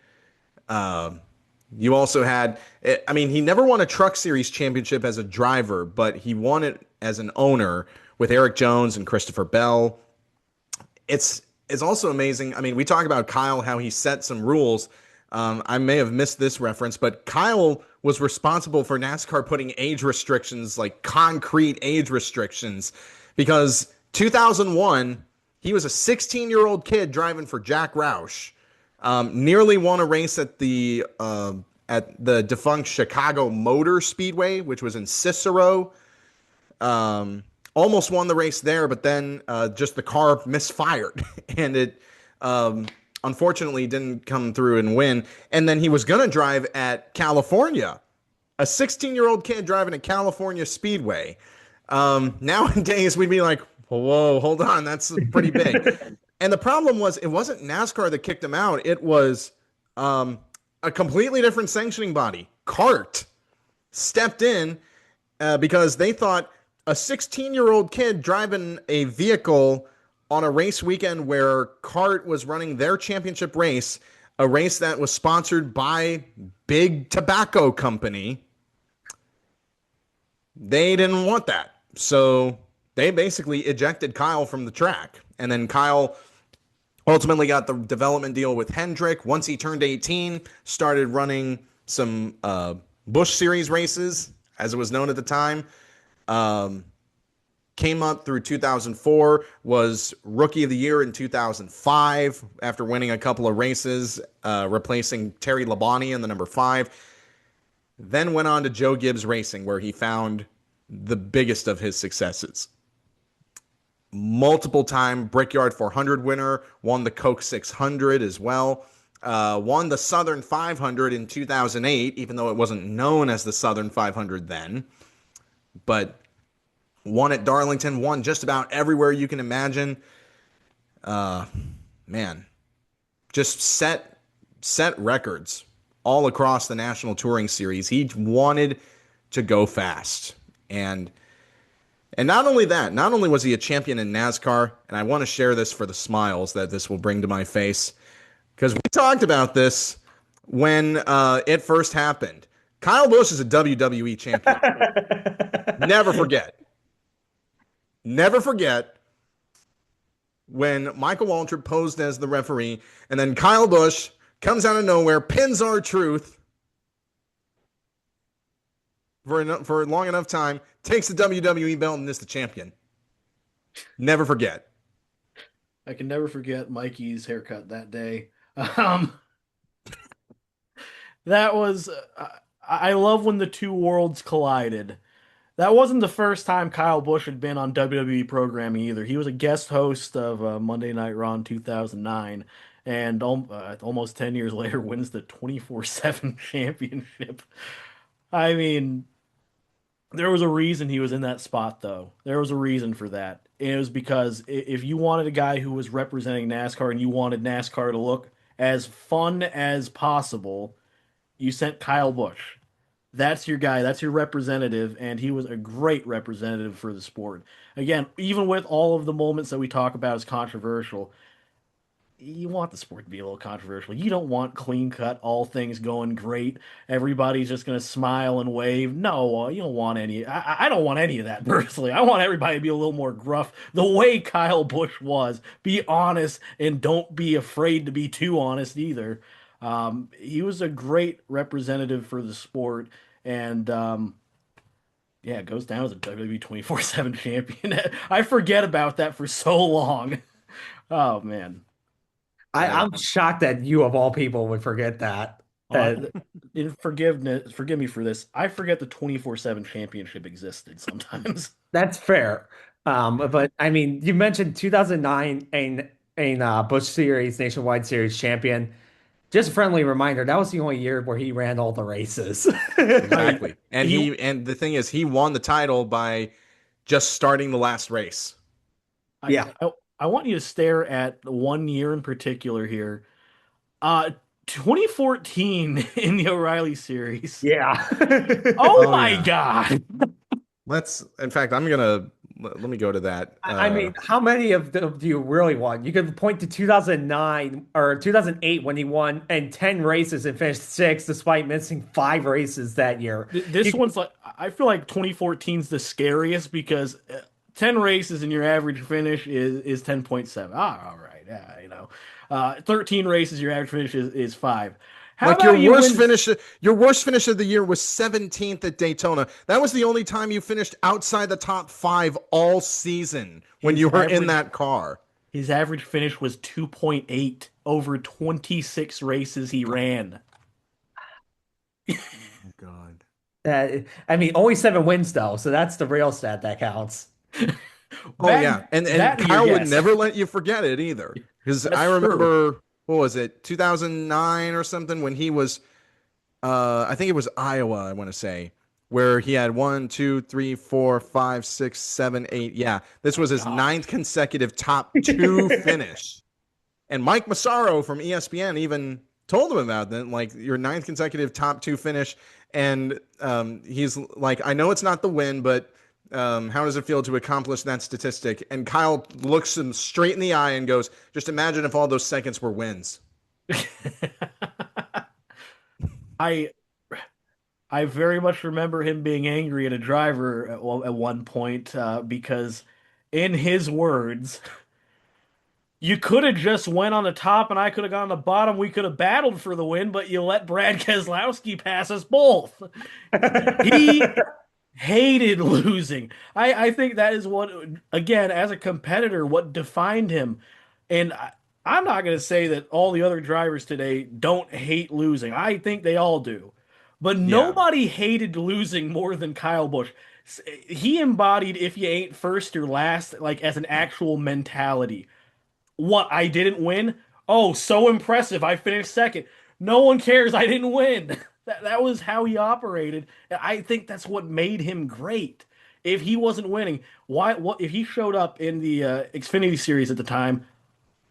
You also had, I mean, he never won a Truck Series championship as a driver, but he won it as an owner with Eric Jones and Christopher Bell. It's also amazing. I mean, we talk about Kyle, how he set some rules. I may have missed this reference, but Kyle was responsible for NASCAR putting age restrictions, like concrete age restrictions, because 2001, he was a 16-year-old kid driving for Jack Roush. Nearly won a race at the defunct Chicago Motor Speedway, which was in Cicero. Almost won the race there, but then just the car misfired, and it unfortunately didn't come through and win. And then he was going to drive at California, a 16-year-old kid driving at California Speedway. Nowadays, we'd be like, whoa, hold on, that's pretty big. And the problem was, it wasn't NASCAR that kicked him out. It was a completely different sanctioning body. CART stepped in because they thought a 16-year-old kid driving a vehicle on a race weekend where CART was running their championship race, a race that was sponsored by big tobacco company, they didn't want that. So they basically ejected Kyle from the track. And then Kyle ultimately got the development deal with Hendrick. Once he turned 18, started running some Busch Series races, as it was known at the time. Came up through 2004, was Rookie of the Year in 2005 after winning a couple of races, replacing Terry Labonte in the number 5. Then went on to Joe Gibbs Racing, where he found the biggest of his successes. Multiple time Brickyard 400 winner, won the Coke 600 as well. Won the Southern 500 in 2008, even though it wasn't known as the Southern 500 then. But won at Darlington, won just about everywhere you can imagine. Man, just set records all across the National Touring Series. He wanted to go fast. And not only that, not only was he a champion in NASCAR, and I want to share this for the smiles that this will bring to my face, because we talked about this when it first happened. Kyle Busch is a WWE champion. Never forget. Never forget when Michael Waltrip posed as the referee, and then Kyle Busch comes out of nowhere, pins R-Truth for a long enough time, takes the WWE belt, and is the champion. Never forget. I can never forget Mikey's haircut that day. That was, I love when the two worlds collided. That wasn't the first time Kyle Busch had been on WWE programming either. He was a guest host of Monday Night Raw in 2009, and almost 10 years later wins the 24/7 championship. I mean, there was a reason he was in that spot, though. There was a reason for that. And it was because if you wanted a guy who was representing NASCAR and you wanted NASCAR to look as fun as possible, you sent Kyle Busch. That's your guy. That's your representative, and he was a great representative for the sport. Again, even with all of the moments that we talk about as controversial, you want the sport to be a little controversial. You don't want clean cut, all things going great. Everybody's just going to smile and wave. No, you don't want any. I don't want any of that personally. I want everybody to be a little more gruff, the way Kyle Busch was. Be honest and don't be afraid to be too honest either. He was a great representative for the sport, and yeah, it goes down as a WWE 24/7 champion. I forget about that for so long. Oh man. I'm shocked that you of all people would forget that. Forgive me for this. I forget the 24/7 championship existed sometimes. That's fair. But I mean, you mentioned 2009 in Busch Series Nationwide Series champion. Just a friendly reminder, that was the only year where he ran all the races. Exactly. And the thing is, he won the title by just starting the last race. Yeah. I want you to stare at one year in particular here. Uh, 2014 in the O'Reilly series. Yeah. Oh Oh my yeah. God. In fact, I'm gonna let me go to that. I mean, how many of them do you really want? You could point to 2009 or 2008 when he won and 10 races and finished sixth despite missing 5 races that year. This You, one's like, I feel like 2014 is the scariest because 10 races and your average finish is 10.7. Ah, all right. Yeah, 13 races, your average finish is 5. How Like about you win? your worst finish of the year was 17th at Daytona. That was the only time you finished outside the top 5 all season when His you were in average that car. his average finish was 2.8 over 26 races he ran. Oh God. I mean, only 7 wins though, so that's the real stat that counts. Oh yeah, and That and your Kyle would guess. never let you forget it either. Because I That's true. remember, what was it, 2009 or something, when he was, I think it was Iowa, I want to say, where he had one, two, three, four, five, six, seven, eight. Yeah, this My was his God. ninth consecutive top two finish. And Mike Massaro from ESPN even told him about that, like your ninth consecutive top two finish. And he's like, I know it's not the win, but how does it feel to accomplish that statistic? And Kyle looks him straight in the eye and goes, just imagine if all those seconds were wins. I I very much remember him being angry at a driver at one point because, in his words, you could have just went on the top and I could have gone on the bottom. We could have battled for the win, but you let Brad Keselowski pass us both. He hated losing. I think that is what, again, as a competitor, what defined him. And I'm not going to say that all the other drivers today don't hate losing. I think they all do. But Yeah. nobody hated losing more than Kyle Busch. He embodied if you ain't first or last, like as an actual mentality. What, I didn't win? Oh, so impressive. I finished second. No one cares I didn't win. That was how he operated. I think that's what made him great. If he wasn't winning, why what if he showed up in the Xfinity series at the time,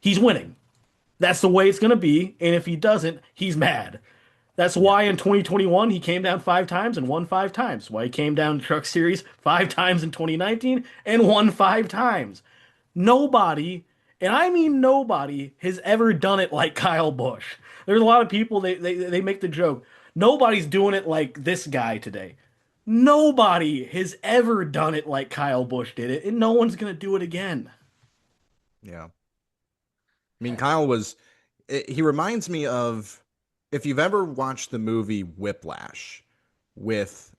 he's winning. That's the way it's going to be, and if he doesn't, he's mad. That's Yeah. why in 2021 he came down 5 times and won 5 times. Why he came down Truck Series 5 times in 2019 and won 5 times. Nobody, and I mean nobody, has ever done it like Kyle Busch. There's a lot of people they make the joke. Nobody's doing it like this guy today. Nobody has ever done it like Kyle Busch did it, and no one's gonna do it again. Yeah. I mean, he reminds me of, if you've ever watched the movie Whiplash with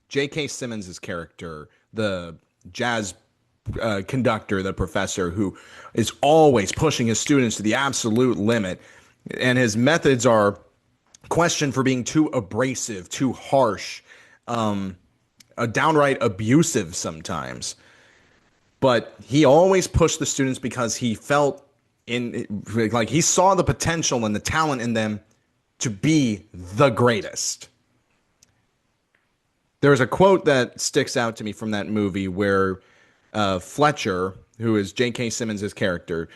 J.K. Simmons' character, the jazz conductor, the professor who is always pushing his students to the absolute limit. And his methods are questioned for being too abrasive, too harsh, downright abusive sometimes. But he always pushed the students because he felt like he saw the potential and the talent in them to be the greatest. There's a quote that sticks out to me from that movie where Fletcher, who is J.K. Simmons' character,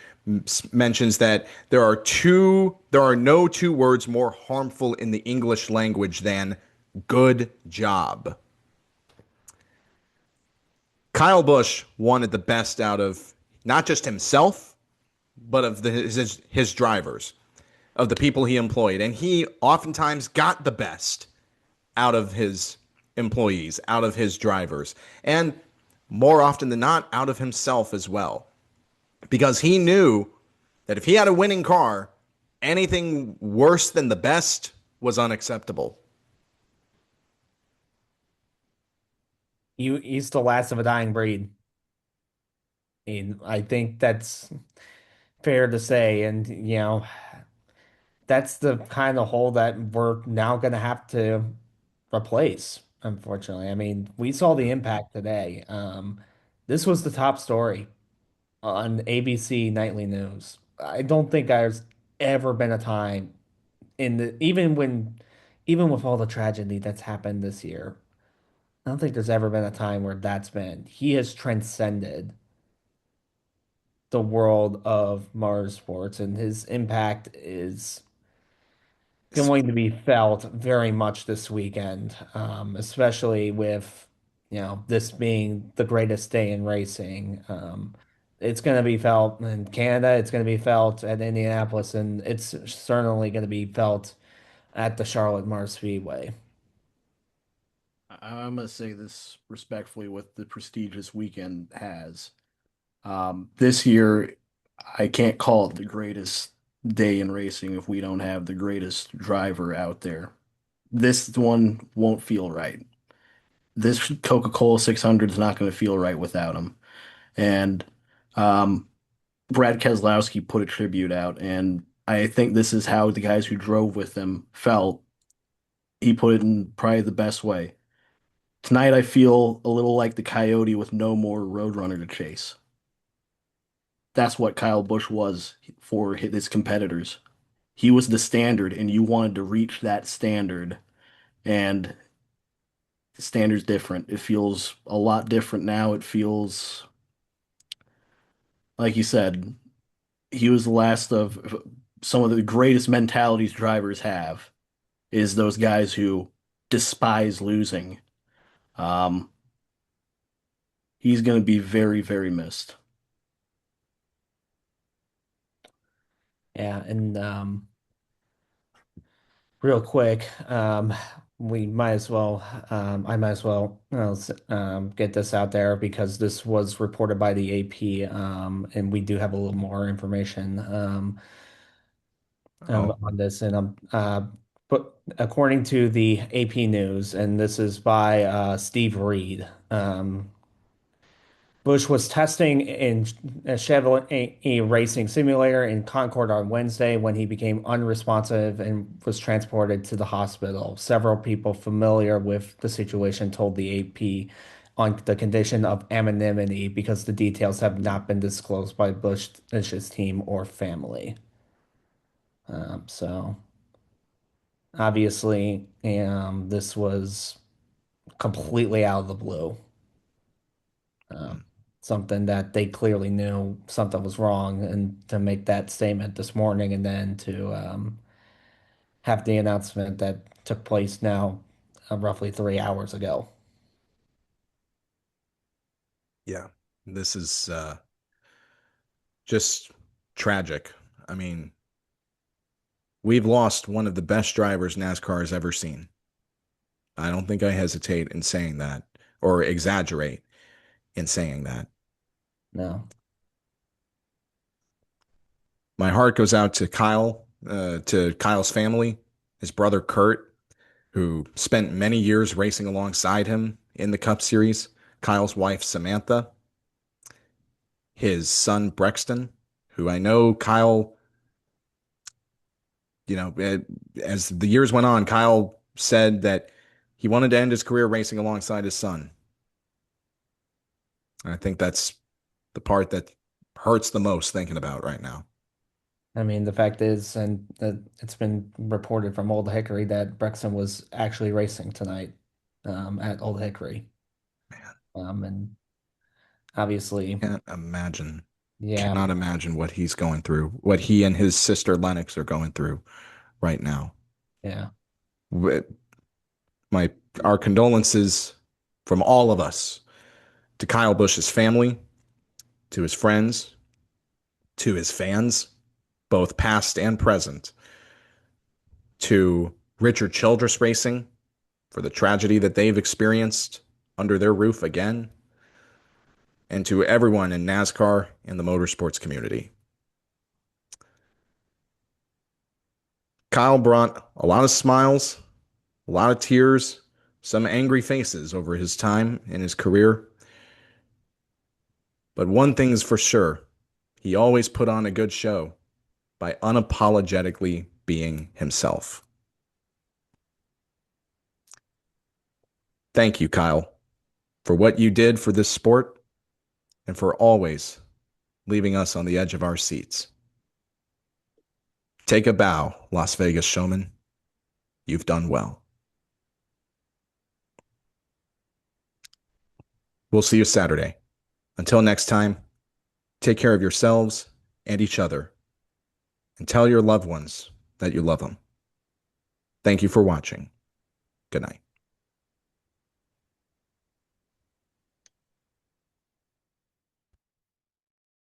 mentions that there are no two words more harmful in the English language than good job. Kyle Busch wanted the best out of not just himself, but of his drivers, of the people he employed. And he oftentimes got the best out of his employees, out of his drivers, and more often than not, out of himself as well. Because he knew that if he had a winning car, anything worse than the best was unacceptable. He's the last of a dying breed. And I think that's fair to say. And, that's the kind of hole that we're now going to have to replace, unfortunately. I mean, we saw the impact today. This was the top story on ABC Nightly News. I don't think there's ever been a time even with all the tragedy that's happened this year, I don't think there's ever been a time where he has transcended the world of motorsports, and his impact is going to be felt very much this weekend, especially with, this being the greatest day in racing. It's going to be felt in Canada, it's going to be felt at Indianapolis, and it's certainly going to be felt at the Charlotte Motor Speedway. I'm going to say this respectfully what the prestigious weekend has. This year, I can't call it the greatest day in racing if we don't have the greatest driver out there. This one won't feel right. This Coca-Cola 600 is not going to feel right without him. And um, Brad Keselowski put a tribute out, and I think this is how the guys who drove with him felt. He put it in probably the best way. Tonight, I feel a little like the Coyote with no more Roadrunner to chase. That's what Kyle Busch was for his competitors. He was the standard, and you wanted to reach that standard, and the standard's different. It feels a lot different now. It feels, like you said, he was the last of some of the greatest mentalities drivers have, is those guys who despise losing. Um, he's going to be very, very missed. Yeah, and real quick, we might as well, I might as well get this out there because this was reported by the AP, and we do have a little more information Oh, on this. And but according to the AP News, and this is by Steve Reed, Bush was testing in a Chevrolet racing simulator in Concord on Wednesday when he became unresponsive and was transported to the hospital. Several people familiar with the situation told the AP on the condition of anonymity because the details have not been disclosed by Bush's team or family. So obviously, this was completely out of the blue. hmm. Um, Something that they clearly knew something was wrong, and to make that statement this morning and then to have the announcement that took place now roughly 3 hours ago. Yeah. This is just tragic. I mean, we've lost one of the best drivers NASCAR has ever seen. I don't think I hesitate in saying that or exaggerate in saying that. No, My heart goes out to Kyle's family, his brother Kurt, who spent many years racing alongside him in the Cup Series, Kyle's wife Samantha, his son Brexton, who I know Kyle, you know, as the years went on, Kyle said that he wanted to end his career racing alongside his son. And I think that's the part that hurts the most thinking about right now. I mean the fact is, and it's been reported from Old Hickory that Brexton was actually racing tonight at Old Hickory, Man, and obviously, can't imagine, yeah, cannot imagine what he's going through, what he and his sister Lennox are going through right now. yeah, My our condolences from all of us to Kyle Busch's family, to his friends, to his fans, both past and present, to Richard Childress Racing for the tragedy that they've experienced under their roof again, and to everyone in NASCAR and the motorsports community. Kyle brought a lot of smiles, a lot of tears, some angry faces over his time in his career. But one thing is for sure, he always put on a good show by unapologetically being himself. Thank you, Kyle, for what you did for this sport and for always leaving us on the edge of our seats. Take a bow, Las Vegas showman. You've done well. We'll see you Saturday. Until next time, Take care of yourselves and each other, and tell your loved ones that you love them. Thank you for watching. Good night.